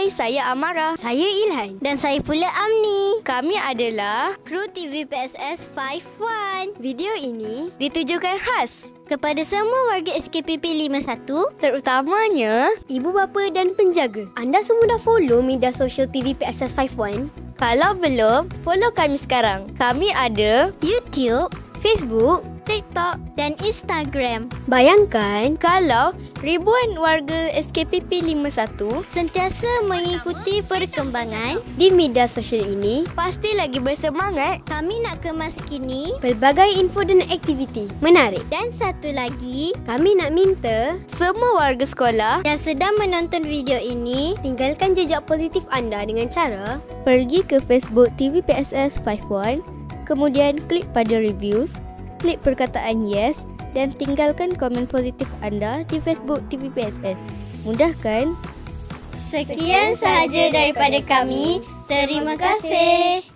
Hai, saya Amara. Saya Ilhan. Dan saya pula Amni. Kami adalah Kru TV PSS 51. Video ini ditujukan khas kepada semua warga SKPP 51, terutamanya ibu bapa dan penjaga. Anda semua dah follow media sosial TV PSS 51? Kalau belum, follow kami sekarang. Kami ada YouTube, Facebook, TikTok dan Instagram. Bayangkan kalau ribuan warga SKPP 51 sentiasa mengikuti perkembangan di media sosial ini, pasti lagi bersemangat. Kami nak kemas kini pelbagai info dan aktiviti menarik. Dan satu lagi, kami nak minta semua warga sekolah yang sedang menonton video ini tinggalkan jejak positif anda dengan cara pergi ke Facebook TV PSS 51, kemudian klik pada reviews, klik perkataan yes dan tinggalkan komen positif anda di Facebook TV PSS. Mudah kan? Sekian sahaja daripada kami. Terima kasih.